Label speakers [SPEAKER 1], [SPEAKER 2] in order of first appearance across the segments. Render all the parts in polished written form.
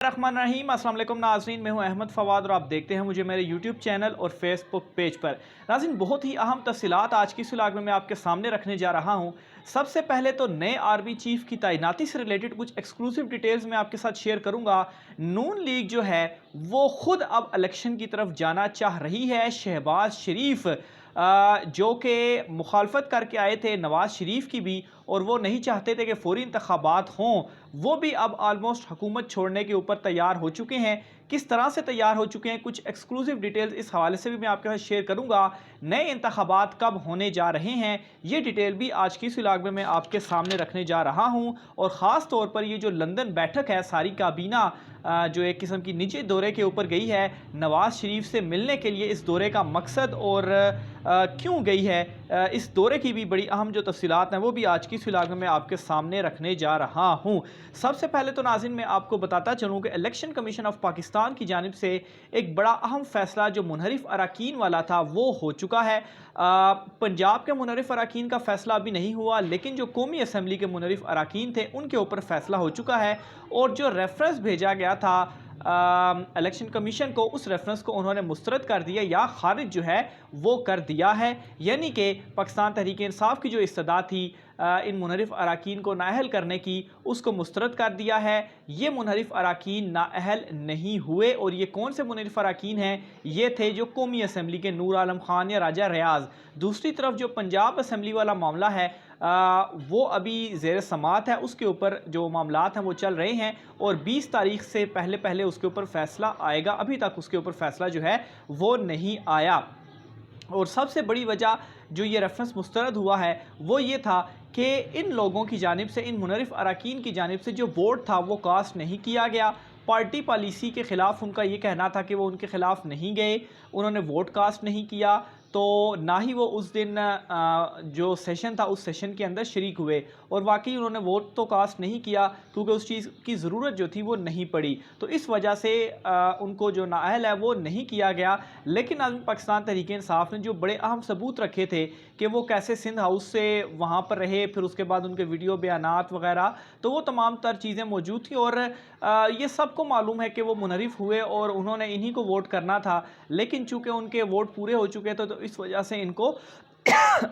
[SPEAKER 1] रहमान रहीम। अस्सलाम वालेकुम नाज़रीन, मैं हूं अहमद फवाद और आप देखते हैं मुझे मेरे यूट्यूब चैनल और फेसबुक पेज पर। नाज़रीन, बहुत ही अहम तफसीलात आज की इस व्लॉग में मैं आपके सामने रखने जा रहा हूं। सबसे पहले तो नए आर्मी चीफ की तैनाती से रिलेटेड कुछ एक्सक्लूसिव डिटेल्स मैं आपके साथ शेयर करूंगा। नून लीग जो है वो खुद अब इलेक्शन की तरफ जाना चाह रही है। शहबाज शरीफ जो कि मुखालफत करके आए थे नवाज शरीफ की भी, और वो नहीं चाहते थे कि फौरी इंतखाबात हों, वो भी अब आलमोस्ट हुकूमत छोड़ने के ऊपर तैयार हो चुके हैं। किस तरह से तैयार हो चुके हैं, कुछ एक्सक्लूसिव डिटेल्स इस हवाले से भी मैं आपके साथ शेयर करूंगा। नए इंतखाबात कब होने जा रहे हैं, ये डिटेल भी आज की इस व्लॉग में मैं आपके सामने रखने जा रहा हूं। और ख़ास तौर पर ये जो लंदन बैठक है, सारी काबीना जो एक किस्म की निजी दौरे के ऊपर गई है नवाज शरीफ से मिलने के लिए, इस दौरे का मकसद और क्यों गई है, इस दौरे की भी बड़ी अहम जो तफसीलात हैं वो भी आज की इस व्लॉग में मैं आपके सामने रखने जा रहा हूं। सबसे पहले तो नाज़रीन मैं आपको बताता चलूँ कि इलेक्शन कमीशन ऑफ पाकिस्तान की जानिब से एक बड़ा अहम फैसला जो मुनहरिफ अरकान वाला था वो हो चुका है। पंजाब के मुनहरिफ अरकान का फैसला अभी नहीं हुआ, लेकिन जो कौमी असम्बली के मुनहरिफ अरकान थे उनके ऊपर फैसला हो चुका है। और जो रेफरेंस भेजा गया था इलेक्शन कमीशन को, उस रेफरेंस को उन्होंने मुस्तरद कर दिया या खारिज जो है वो कर दिया है। यानी कि पाकिस्तान तहरीक इंसाफ की जो इस्तदा थी इन मुनहरिफ अरकान को नाअहल करने की, उसको मुस्तरद कर दिया है। ये मुनहरिफ अरकान नाअहल नहीं हुए। और ये कौन से मुनहरिफ अरकान हैं? ये थे जो कौमी असम्बली के नूर आलम खान या राजा रियाज। दूसरी तरफ जो पंजाब असम्बली वाला मामला है वो अभी ज़ेर समात है, उसके ऊपर जो मामलात हैं वो चल रहे हैं और 20 तारीख से पहले पहले उसके ऊपर फ़ैसला आएगा। अभी तक उसके ऊपर फ़ैसला जो है वो नहीं आया। और सबसे बड़ी वजह जो ये रेफरेंस मुस्तरद हुआ है वो ये था कि इन लोगों की जानिब से, इन मुनहरिफ अरकान की जानिब से जो वोट था वो कास्ट नहीं किया गया। पार्टी पॉलिसी के ख़िलाफ़ उनका ये कहना था कि वो उनके ख़िलाफ़ नहीं गए, उन्होंने वोट कास्ट नहीं किया, तो ना ही वो उस दिन जो सेशन था उस सेशन के अंदर शरीक हुए। और वाकई उन्होंने वोट तो कास्ट नहीं किया क्योंकि उस चीज़ की ज़रूरत जो थी वो नहीं पड़ी, तो इस वजह से उनको जो नाअहल है वो नहीं किया गया। लेकिन आज पाकिस्तान तहरीक इंसाफ ने जो बड़े अहम सबूत रखे थे कि वो कैसे सिंध हाउस से वहाँ पर रहे, फिर उसके बाद उनके वीडियो बयानात वगैरह, तो वो तमाम तर चीज़ें मौजूद थी। और ये सबको मालूम है कि वो मुनहरिफ हुए और उन्होंने इन्हीं को वोट करना था, लेकिन चूँकि उनके वोट पूरे हो चुके थे तो इस वजह से इनको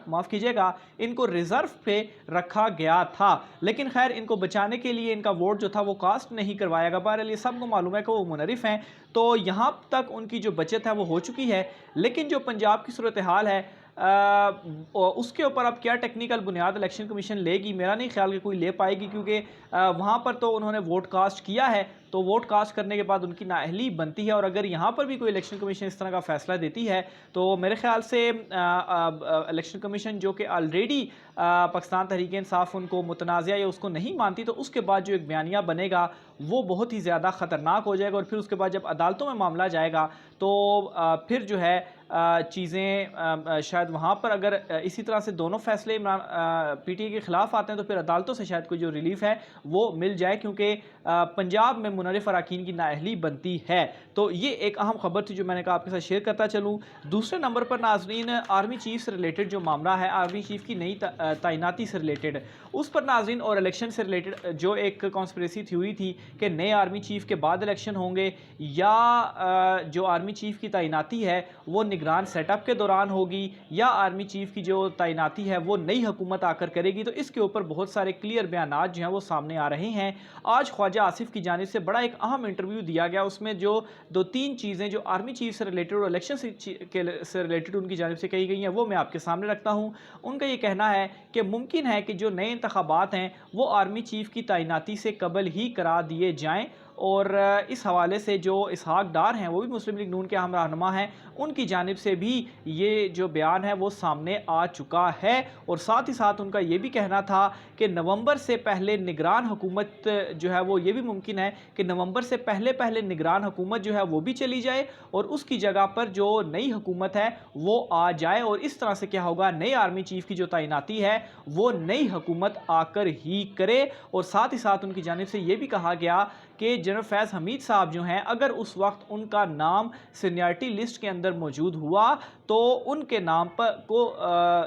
[SPEAKER 1] माफ़ कीजिएगा, इनको रिज़र्व पे रखा गया था। लेकिन खैर, इनको बचाने के लिए इनका वोट जो था वो कास्ट नहीं करवाया गया। बहरहाल ये सबको मालूम है कि वो मुनहरिफ हैं, तो यहाँ तक उनकी जो बचत है वो हो चुकी है। लेकिन जो पंजाब की सूरत हाल है उसके ऊपर अब क्या टेक्निकल बुनियाद इलेक्शन कमीशन लेगी, मेरा नहीं ख्याल कि कोई ले पाएगी, क्योंकि वहाँ पर तो उन्होंने वोट कास्ट किया है, तो वोट कास्ट करने के बाद उनकी नाअहली बनती है। और अगर यहाँ पर भी कोई इलेक्शन कमीशन इस तरह का फ़ैसला देती है तो मेरे ख्याल से इलेक्शन कमीशन जो कि ऑलरेडी पाकिस्तान तहरीक इंसाफ उनको मुतनाज़ा या उसको नहीं मानती, तो उसके बाद जो एक बयानिया बनेगा वो बहुत ही ज़्यादा ख़तरनाक हो जाएगा। और फिर उसके बाद जब अदालतों में मामला जाएगा तो फिर जो है चीज़ें शायद वहाँ पर अगर इसी तरह से दोनों फैसले इमरान पीटीआई के ख़िलाफ़ आते हैं तो फिर अदालतों से शायद कोई जो रिलीफ है वो मिल जाए, क्योंकि पंजाब में मुनहरिफ अरकान की नाअहली बनती है। तो ये एक अहम खबर थी जो मैंने कहा आपके साथ शेयर करता चलूँ। दूसरे नंबर पर नाजरीन, आर्मी चीफ से रिलेटेड जो मामला है, आर्मी चीफ की नई तैनाती से रिलेटेड, उस पर नाजरीन और इलेक्शन से रिलेटेड जो एक कॉन्स्पिरेसी थ्योरी थी कि नए आर्मी चीफ के बाद इलेक्शन होंगे या जो आर्मी चीफ की तैनाती है वो निगरान सेटअप के दौरान होगी या आर्मी चीफ की जो तैनाती है वो नई हुकूमत आकर करेगी, तो इसके ऊपर बहुत सारे क्लियर बयानात जो हैं वो सामने आ रहे हैं। आज ख्वाजा आसिफ की जानिब से बड़ा एक अहम इंटरव्यू दिया गया, उसमें जो 2-3 चीज़ें जो आर्मी चीफ से रिलेटेड और इलेक्शन से रिलेटेड उनकी जानिब से कही गई हैं वो मैं आपके सामने रखता हूँ। उनका ये कहना है कि मुमकिन है कि जो नए इंतखाबात हैं वो आर्मी चीफ की तैनाती से कबल ही करा दिए जाएँ। और इस हवाले से जो इसहाक डार हैं वो भी मुस्लिम लीग नून के अहम रहनुमा हैं, उनकी जानिब से भी ये जो बयान है वो सामने आ चुका है। और साथ ही साथ उनका ये भी कहना था कि नवंबर से पहले निगरान हुकूमत जो है वो ये भी मुमकिन है कि नवंबर से पहले पहले निगरान हुकूमत जो है वो भी चली जाए और उसकी जगह पर जो नई हुकूमत है वो आ जाए। और इस तरह से क्या होगा, नई आर्मी चीफ की जो तैनाती है वो नई हुकूमत आकर ही करे। और साथ ही साथ उनकी जानिब से ये भी कहा गया कि जनरल फैज़ हमीद साहब जो हैं, अगर उस वक्त उनका नाम सीनियरिटी लिस्ट के अंदर मौजूद हुआ तो उनके नाम पर को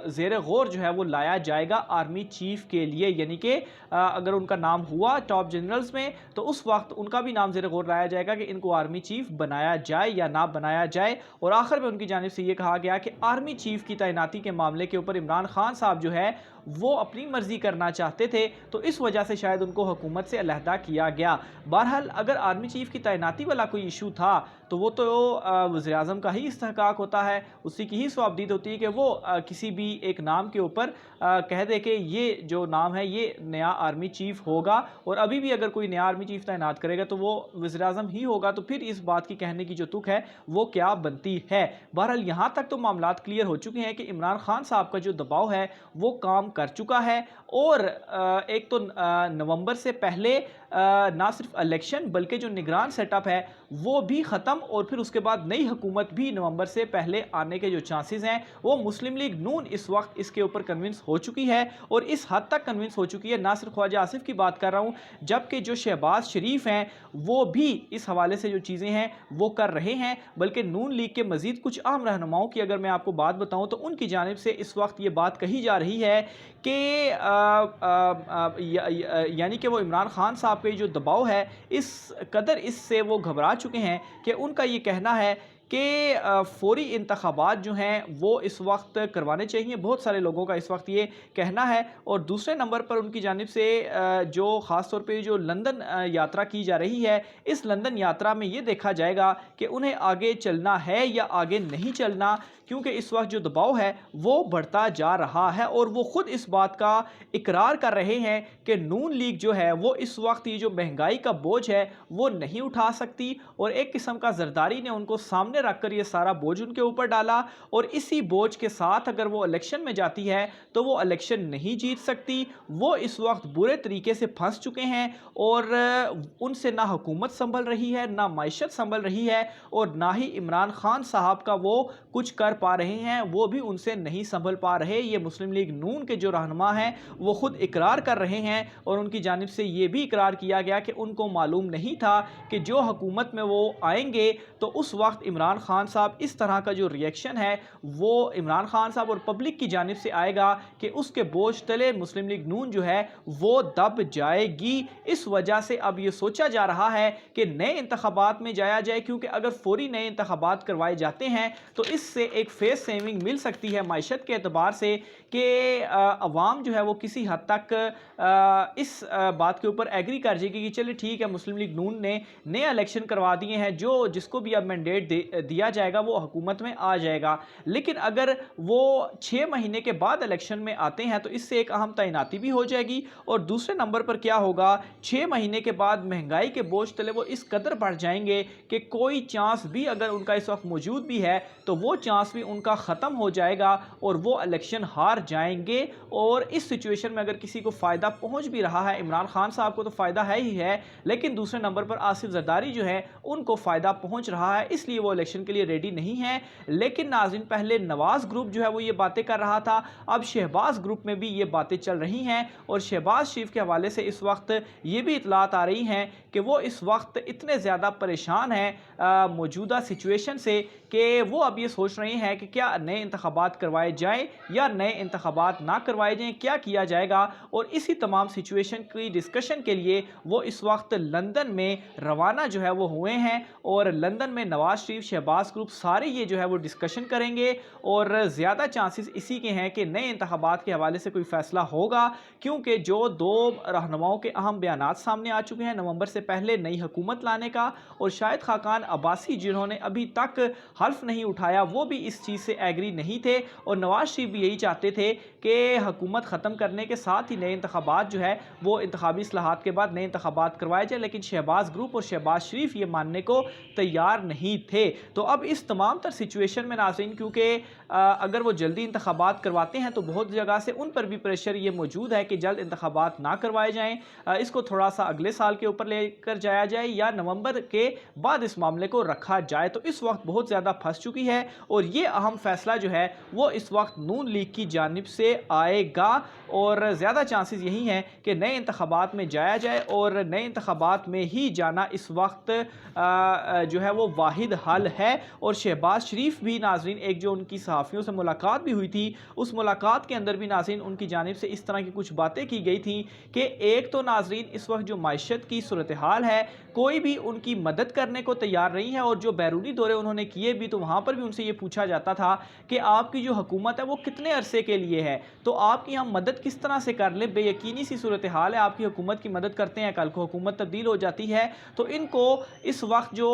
[SPEAKER 1] ज़ेर गौर जो है वो लाया जाएगा आर्मी चीफ के लिए। यानी कि अगर उनका नाम हुआ टॉप जनरल्स में तो उस वक्त उनका भी नाम ज़ेर गौर लाया जाएगा कि इनको आर्मी चीफ बनाया जाए या ना बनाया जाए। और आखिर में उनकी जानिब से ये कहा गया कि आर्मी चीफ की तैनाती के मामले के ऊपर इमरान खान साहब जो है वो अपनी मर्जी करना चाहते थे, तो इस वजह से शायद उनको हुकूमत से अलहदा किया गया। बहरहाल अगर आर्मी चीफ की तैनाती वाला कोई इशू था तो वो तो वज़ीर-ए-आज़म का ही इस्तेहकाक होता है, उसी की ही सवाबदीद होती है कि वो किसी भी एक नाम के ऊपर कह दे कि ये जो नाम है ये नया आर्मी चीफ होगा। और अभी भी अगर कोई नया आर्मी चीफ तैनात करेगा तो वो वज़ीर-ए-आज़म ही होगा, तो फिर इस बात की कहने की जो तुक है वो क्या बनती है। बहरहाल यहाँ तक तो मामलात क्लियर हो चुके हैं कि इमरान खान साहब का जो दबाव है वो काम कर चुका है। और एक तो नवंबर से पहले ना सिर्फ इलेक्शन बल्कि जो निगरान सेटअप है वो भी ख़त्म, और फिर उसके बाद नई हुकूमत भी नवंबर से पहले आने के जो चांसेस हैं वो मुस्लिम लीग नून इस वक्त इसके ऊपर कन्विंस हो चुकी है। और इस हद तक कन्विंस हो चुकी है, ना सिर्फ ख्वाजा आसिफ की बात कर रहा हूँ, जबकि जो शहबाज शरीफ हैं वो भी इस हवाले से जो चीज़ें हैं वो कर रहे हैं। बल्कि नून लीग के मज़ीद कुछ अहम रहनुमाओं की अगर मैं आपको बात बताऊँ तो उनकी जानिब से इस वक्त ये बात कही जा रही है कि यानी कि वो इमरान खान साहब का जो दबाव है इस कदर इससे वो घबरा चुके हैं कि उनका ये कहना है कि फ़ौरी इंतखाबात जो हैं वो इस वक्त करवाने चाहिए। बहुत सारे लोगों का इस वक्त ये कहना है। और दूसरे नंबर पर उनकी जानिब से जो ख़ास तौर पे जो लंदन यात्रा की जा रही है, इस लंदन यात्रा में ये देखा जाएगा कि उन्हें आगे चलना है या आगे नहीं चलना, क्योंकि इस वक्त जो दबाव है वो बढ़ता जा रहा है। और वो ख़ुद इस बात का इकरार कर रहे हैं कि नून लीग जो है वो इस वक्त ये जो महंगाई का बोझ है वो नहीं उठा सकती, और एक किस्म का जरदारी ने उनको सामने रखकर ये सारा बोझ उनके ऊपर डाला। और इसी बोझ के साथ अगर वो इलेक्शन में जाती है तो वो इलेक्शन नहीं जीत सकती। वो इस वक्त बुरे तरीके से फंस चुके हैं और उनसे ना हुकूमत संभल रही है, ना मायशत संभल रही है, और ना ही इमरान खान साहब का वो कुछ कर पा रहे हैं, वो भी उनसे नहीं संभल पा रहे। ये मुस्लिम लीग नून के जो रहनुमा हैं वो खुद इकरार कर रहे हैं, और उनकी जानिब से ये भी इकरार किया गया कि उनको मालूम नहीं था कि जो हुकूमत में वो आएंगे तो उस वक्त इमरान खान साहब इस तरह का जो रिएक्शन है वो इमरान खान साहब और पब्लिक की जानिब से आएगा कि उसके बोझ तले मुस्लिम लीग नून जो है वो दब जाएगी। इस वजह से अब ये सोचा जा रहा है कि नए इंतखाबात में जाया जाए, क्योंकि अगर फौरी नए इंतखाबात करवाए जाते हैं तो इससे एक फेस सेविंग मिल सकती है मायशत के एतबार से कि अवाम जो है वो किसी हद तक इस बात के ऊपर एग्री कर जाएगी कि चलिए ठीक है, मुस्लिम लीग नून ने नए इलेक्शन करवा दिए हैं, जो जिसको भी अब मैंडेट दिया जाएगा वो हुकूमत में आ जाएगा। लेकिन अगर वो 6 महीने के बाद इलेक्शन में आते हैं तो इससे एक अहम तैनाती भी हो जाएगी। और दूसरे नंबर पर क्या होगा, 6 महीने के बाद महंगाई के बोझ तले वो इस कदर बढ़ जाएंगे कि कोई चांस भी अगर उनका इस वक्त मौजूद भी है तो वो चांस भी उनका ख़त्म हो जाएगा और वो इलेक्शन हार जाएंगे। और इस सिचुएशन में अगर किसी को फ़ायदा पहुंच भी रहा है, इमरान खान साहब को तो फ़ायदा है ही है, लेकिन दूसरे नंबर पर आसिफ जरदारी जो है उनको फ़ायदा पहुंच रहा है, इसलिए वो इलेक्शन के लिए रेडी नहीं है। लेकिन नाज़रीन, पहले नवाज़ ग्रुप जो है वो ये बातें कर रहा था, अब शहबाज ग्रुप में भी ये बातें चल रही हैं। और शहबाज शरीफ के हवाले से इस वक्त ये भी इतलात आ रही हैं कि वो इस वक्त इतने ज़्यादा परेशान हैं मौजूदा सिचुएशन से कि वो अब ये सोच रहे हैं कि क्या नए इंतखाबात करवाए जाएँ या नए इंतखाबात ना करवाए जाएँ, क्या किया जाएगा। और इसी तमाम सिचुएशन की डिस्कशन के लिए वो इस वक्त लंदन में रवाना जो है वो हुए हैं, और लंदन में नवाज शरीफ, शहबाज ग्रुप सारे ये जो है वो डिस्कशन करेंगे। और ज़्यादा चांसेस इसी के हैं कि नए इंतखाबात के हवाले से कोई फ़ैसला होगा, क्योंकि जो दो रहनुमाओं के अहम बयानात सामने आ चुके हैं नवंबर से पहले नई हुकूमत लाने का, और शाहिद खाकान अब्बासी जिन्होंने अभी तक हल्फ नहीं उठाया वो भी इस चीज़ से एग्री नहीं थे। और नवाज शरीफ भी यही चाहते थे कि हुकूमत ख़त्म करने के साथ ही नए इंतखाबात जो है वो इंतखाबी इस्लाहात के बाद नए इंतखाबात करवाए जाए, लेकिन शहबाज ग्रुप और शहबाज शरीफ ये मानने को तैयार नहीं थे। तो अब इस तमाम तर सिचुएशन में नाज़रीन, क्योंकि अगर वो जल्दी इंतखाबात करवाते हैं तो बहुत जगह से उन पर भी प्रेशर ये मौजूद है कि जल्द इंतखाबात ना करवाए जाएँ, इसको थोड़ा सा अगले साल के ऊपर लेकर जाया जाए या नवंबर के बाद इस मामले को रखा जाए। तो इस वक्त बहुत ज़्यादा फंस चुकी है और ये अहम फैसला जो है वो इस वक्त नून लीग की जानिब से आएगा और ज़्यादा चांसेस यही हैं कि नए इंतखाबात में जाया जाए और नए इंतखाबात में ही जाना इस वक्त जो है वो वाहिद हल है। और शहबाज शरीफ भी नाज़रीन, एक जो उनकी सहाफ़ियों से मुलाकात भी हुई थी, उस मुलाकात के अंदर भी नाज़रीन उनकी जानिब से इस तरह की कुछ बातें की गई थी कि एक तो नाज़रीन इस वक्त जो मायशत की सूरत हाल है, कोई भी उनकी मदद करने को तैयार नहीं है। और जो बैरूनी दौरे उन्होंने किए भी, तो वहाँ पर भी उनसे ये पूछा जाता था कि आपकी जो हुकूमत है वो कितने अरसे के लिए है, तो आपकी हम मदद किस तरह से कर लें। बेयकीनी सी सूरत हाल है, आपकी हुकूमत की मदद करते हैं, कल को हुकूमत तब्दील हो जाती है। तो इनको इस वक्त जो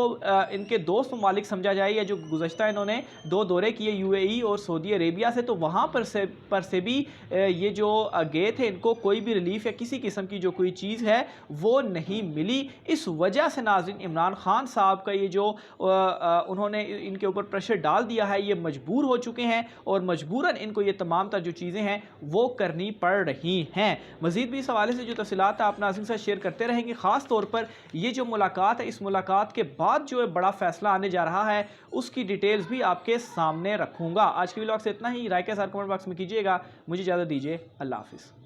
[SPEAKER 1] इनके दोस्त ममालिक समझा जाए, या जो गुज़श्ता इन्होंने 2 दौरे किए यूएई और सऊदी अरेबिया से, तो वहाँ पर से भी ये जो गए थे, इनको कोई भी रिलीफ या किसी किस्म की जो कोई चीज़ है वो नहीं मिली। इस वजह से नाज़रीन इमरान खान साहब का ये जो उन्होंने इनके ऊपर प्रेशर डाल दिया है, ये मजबूर हो चुके हैं और मजबूरन इनको ये तमाम तर जो चीज़ें हैं वो करनी पड़ रही हैं। मज़ीद भी इस हवाले से जो तफसीलात आप नाज़रीन से शेयर करते रहेंगे, ख़ास तौर पर ये जो मुलाकात है, इस मुलाकात के बाद जो बड़ा फैसला आने जा रहा है उसकी डिटेल्स भी आपके सामने रखूँगा। आज के व्लॉग से इतना ही। राय के साथ कमेंट बॉक्स में कीजिएगा। मुझे इजाज़त दीजिए। अल्लाह हाफ़िज़।